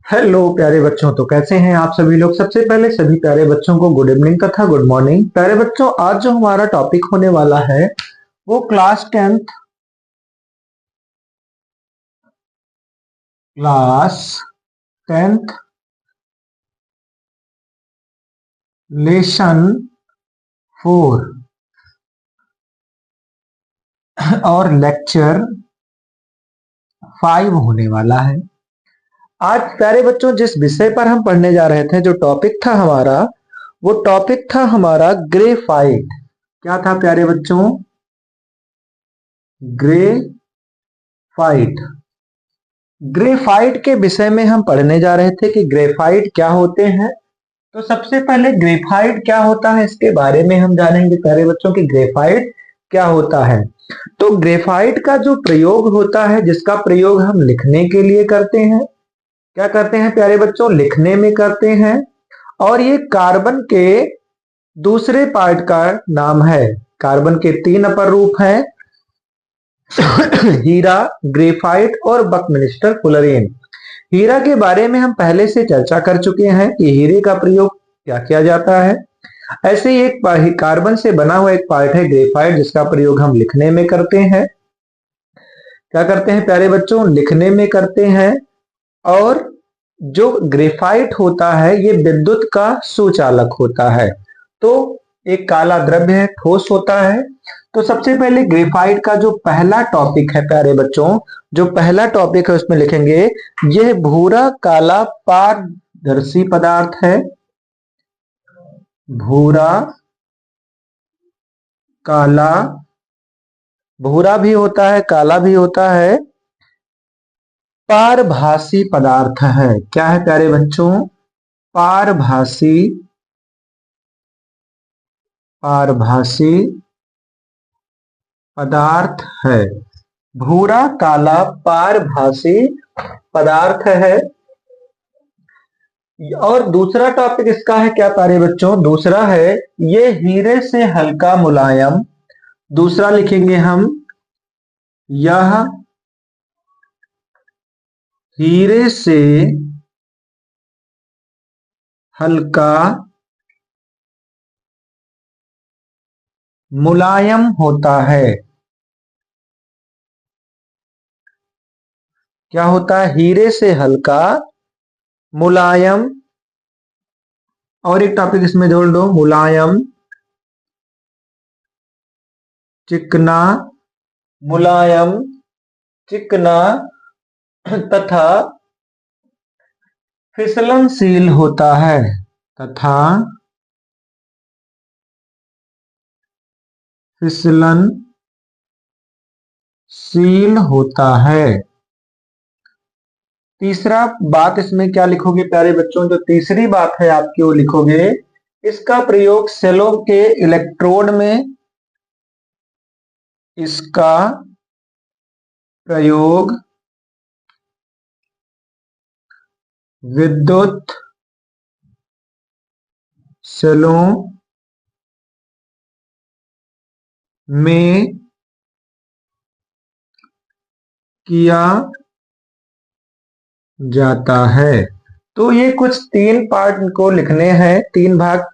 Hello प्यारे बच्चों, तो कैसे हैं आप सभी लोग। सबसे पहले सभी प्यारे बच्चों को गुड इवनिंग तथा गुड मॉर्निंग। प्यारे बच्चों, आज जो हमारा टॉपिक होने वाला है वो क्लास टेंथ लेसन 4 और लेक्चर 5 होने वाला है। आज प्यारे बच्चों, जिस विषय पर हम पढ़ने जा रहे थे, जो टॉपिक था हमारा, वो टॉपिक था हमारा ग्रेफाइट। क्या था प्यारे बच्चों? ग्रेफाइट। ग्रेफाइट के विषय में हम पढ़ने जा रहे थे कि ग्रेफाइट क्या होते हैं। तो सबसे पहले ग्रेफाइट क्या होता है इसके बारे में हम जानेंगे प्यारे बच्चों की ग्रेफाइट क्या होता है। तो ग्रेफाइट का जो प्रयोग होता है, जिसका प्रयोग हम लिखने के लिए करते हैं, क्या करते हैं प्यारे बच्चों? लिखने में करते हैं। और ये कार्बन के दूसरे पार्ट का नाम है। कार्बन के 3 अपर रूप हैं हीरा, ग्रेफाइट और बकमिंस्टर फुलरेन। हीरा के बारे में हम पहले से चर्चा कर चुके हैं कि हीरे का प्रयोग क्या किया जाता है। ऐसे ही एक कार्बन से बना हुआ एक पार्ट है ग्रेफाइट, जिसका प्रयोग हम लिखने में करते हैं। क्या करते हैं प्यारे बच्चों? लिखने में करते हैं। और जो ग्रेफाइट होता है ये विद्युत का सुचालक होता है। तो एक काला द्रव्य है, ठोस होता है। तो सबसे पहले ग्रेफाइट का जो पहला टॉपिक है प्यारे बच्चों, जो पहला टॉपिक है उसमें लिखेंगे, यह भूरा काला पारदर्शी पदार्थ है। भूरा काला, भूरा भी होता है काला भी होता है, पारभासी पदार्थ है। क्या है प्यारे बच्चों? पारभासी, पारभासी पदार्थ है। भूरा काला पारभासी पदार्थ है। और दूसरा टॉपिक इसका है क्या प्यारे बच्चों? दूसरा है ये हीरे से हल्का मुलायम। दूसरा लिखेंगे हम, यह हीरे से हल्का मुलायम होता है। क्या होता है? हीरे से हल्का मुलायम। और एक टॉपिक इसमें जोड़ दो, मुलायम, चिकना, मुलायम, चिकना तथा फिसलनशील होता है। तथा फिसलनशील होता है। तीसरा बात इसमें क्या लिखोगे प्यारे बच्चों? जो तीसरी बात है आपकी वो लिखोगे, इसका प्रयोग सेलों के इलेक्ट्रोड में, इसका प्रयोग विद्युत सेलों में किया जाता है। तो ये कुछ 3 पार्ट को लिखने हैं, 3 भाग।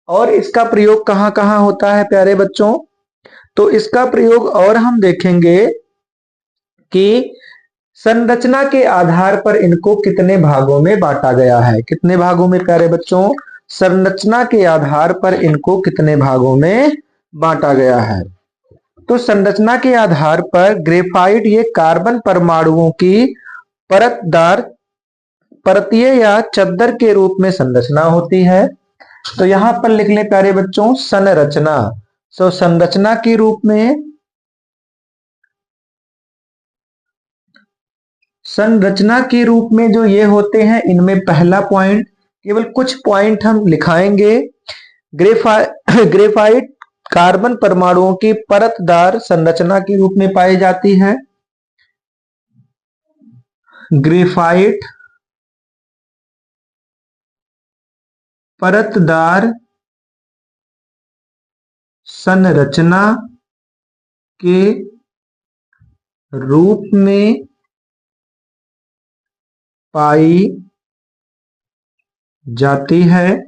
और इसका प्रयोग कहाँ कहाँ होता है प्यारे बच्चों? तो इसका प्रयोग और हम देखेंगे कि संरचना के आधार पर इनको कितने भागों में बांटा गया है। कितने भागों में प्यारे बच्चों? संरचना के आधार पर इनको कितने भागों में बांटा गया है। तो संरचना के आधार पर ग्रेफाइट ये कार्बन परमाणुओं की परतदार, परतीय या चद्दर के रूप में संरचना होती है। तो यहां पर लिख लें प्यारे बच्चों, संरचना। सो संरचना के रूप में, संरचना के रूप में जो ये होते हैं, इनमें पहला पॉइंट, केवल कुछ पॉइंट हम लिखाएंगे। ग्रेफाइट कार्बन परमाणुओं की परतदार संरचना के रूप में पाई जाती है। ग्रेफाइट परतदार संरचना के रूप में पाई जाती है।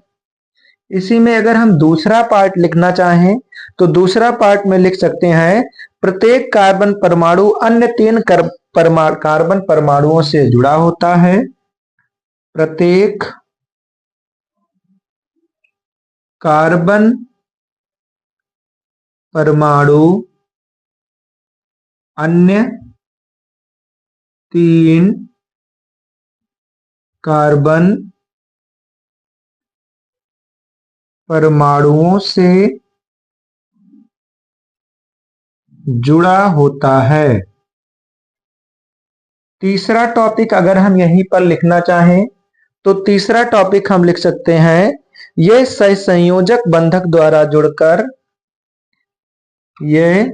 इसी में अगर हम दूसरा पार्ट लिखना चाहें तो दूसरा पार्ट में लिख सकते हैं, प्रत्येक कार्बन परमाणु अन्य तीन कार्बन परमाणुओं से जुड़ा होता है। प्रत्येक कार्बन परमाणु अन्य तीन कार्बन परमाणुओं से जुड़ा होता है। तीसरा टॉपिक अगर हम यहीं पर लिखना चाहें तो तीसरा टॉपिक हम लिख सकते हैं, यह सहसंयोजक बंधक द्वारा जुड़कर, यह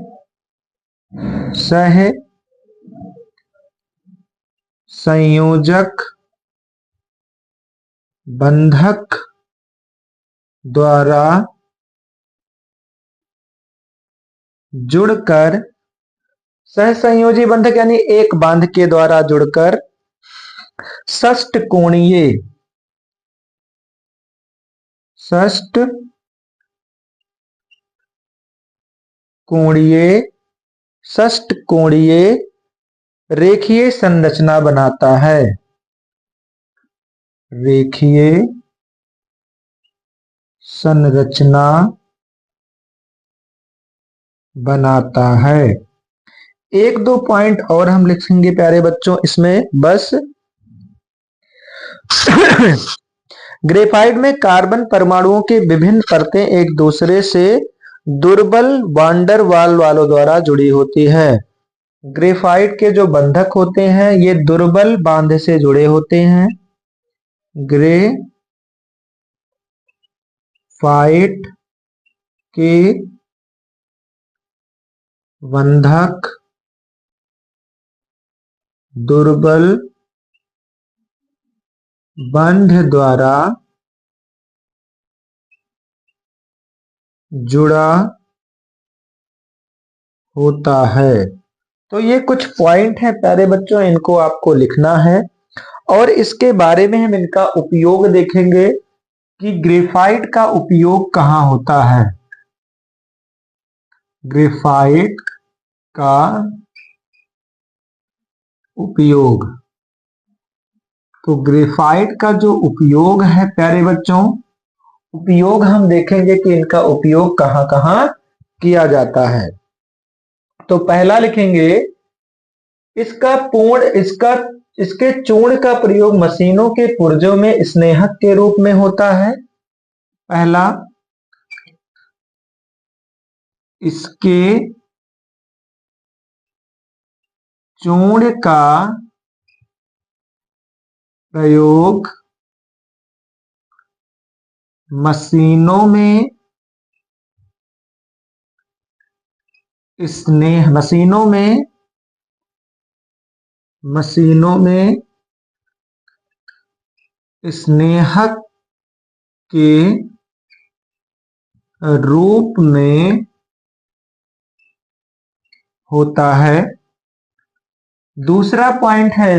सहसंयोजक बंधक द्वारा जुड़कर, सहसंयोजी बंधक यानी एक बांध के द्वारा जुड़कर षष्टकोणीय रेखीय संरचना बनाता है। रेखीय संरचना बनाता है। एक दो पॉइंट और हम लिखेंगे प्यारे बच्चों इसमें बस। ग्रेफाइट में कार्बन परमाणुओं के विभिन्न परतें एक दूसरे से दुर्बल वांडर वाल वालों द्वारा जुड़ी होती है। ग्रेफाइट के जो बंधक होते हैं ये दुर्बल बांध से जुड़े होते हैं। ग्रेफाइट के बंधक दुर्बल बंध द्वारा जुड़ा होता है। तो ये कुछ पॉइंट हैं प्यारे बच्चों, इनको आपको लिखना है और इसके बारे में हम इनका उपयोग देखेंगे कि ग्रेफाइट का उपयोग कहाँ होता है। ग्रेफाइट का उपयोग, तो ग्रेफाइट का जो उपयोग है प्यारे बच्चों, उपयोग हम देखेंगे कि इनका उपयोग कहाँ कहाँ किया जाता है। तो पहला लिखेंगे, इसके चूर्ण का प्रयोग मशीनों के पुर्जों में स्नेहक के रूप में होता है। पहला, इसके चूर्ण का प्रयोग मशीनों में स्नेहक के रूप में होता है। दूसरा पॉइंट है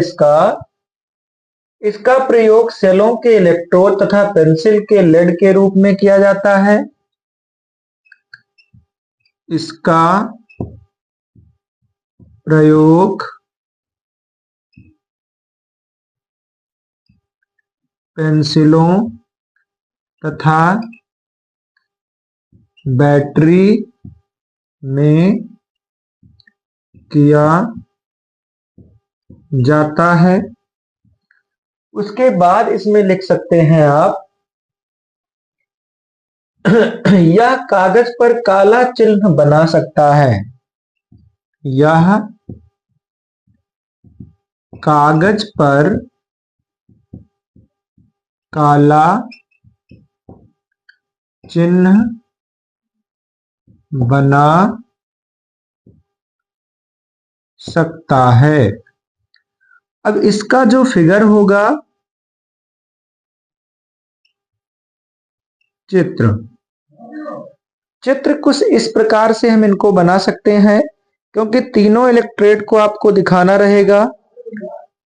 इसका प्रयोग सेलों के इलेक्ट्रोड तथा पेंसिल के लेड के रूप में किया जाता है। इसका प्रयोग पेंसिलों तथा बैटरी में किया जाता है। उसके बाद इसमें लिख सकते हैं आप, यह कागज पर काला चिन्ह बना सकता है। यह कागज पर काला चिन्ह बना सकता है। अब इसका जो फिगर होगा, चित्र कुछ इस प्रकार से हम इनको बना सकते हैं, क्योंकि तीनों इलेक्ट्रोड को आपको दिखाना रहेगा।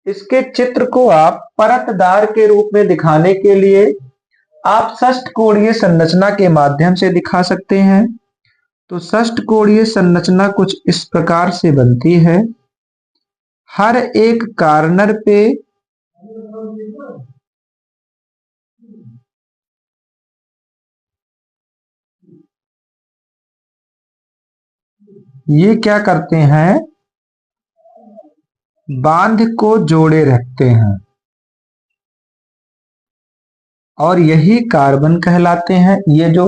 इसके चित्र को आप परतदार के रूप में दिखाने के लिए आप षष्ठकोणीय संरचना के माध्यम से दिखा सकते हैं। तो षष्ठकोणीय संरचना कुछ इस प्रकार से बनती है। हर एक कॉर्नर पे ये क्या करते हैं, बांध को जोड़े रखते हैं और यही कार्बन कहलाते हैं। ये जो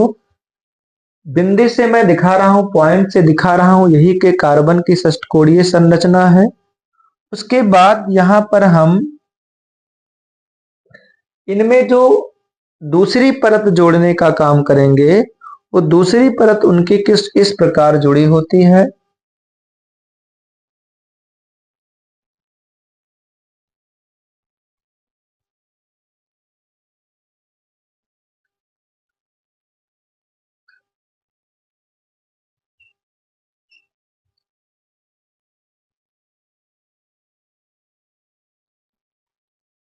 बिंदु से मैं दिखा रहा हूं, पॉइंट से दिखा रहा हूं, यही के कार्बन की षष्ठकोणीय संरचना है। उसके बाद यहां पर हम इनमें जो दूसरी परत जोड़ने का काम करेंगे, वो दूसरी परत उनकी किस इस प्रकार जुड़ी होती है।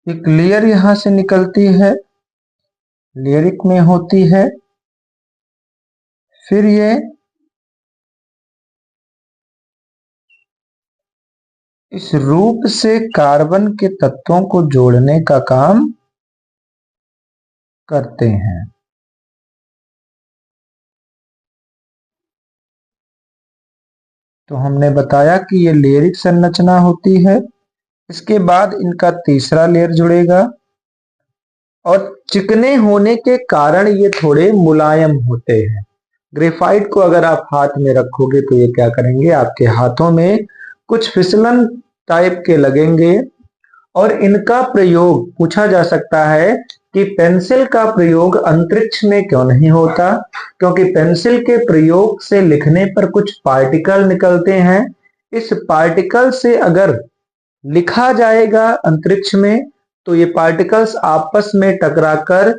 एक लेयर यहां से निकलती है, लेयरिक में होती है। फिर ये इस रूप से कार्बन के तत्वों को जोड़ने का काम करते हैं। तो हमने बताया कि ये लेयरिक संरचना होती है। इसके बाद इनका तीसरा लेयर जुड़ेगा और चिकने होने के कारण ये थोड़े मुलायम होते हैं। ग्रेफाइट को अगर आप हाथ में रखोगे तो ये क्या करेंगे, आपके हाथों में कुछ फिसलन टाइप के लगेंगे। और इनका प्रयोग पूछा जा सकता है कि पेंसिल का प्रयोग अंतरिक्ष में क्यों नहीं होता, क्योंकि पेंसिल के प्रयोग से लिखने पर कुछ पार्टिकल निकलते हैं। इस पार्टिकल से अगर लिखा जाएगा अंतरिक्ष में तो ये पार्टिकल्स आपस में टकराकर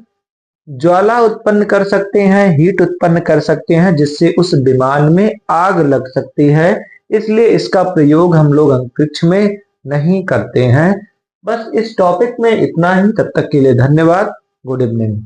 ज्वाला उत्पन्न कर सकते हैं, हीट उत्पन्न कर सकते हैं, जिससे उस विमान में आग लग सकती है। इसलिए इसका प्रयोग हम लोग अंतरिक्ष में नहीं करते हैं। बस इस टॉपिक में इतना ही। तब तक के लिए धन्यवाद। Good evening.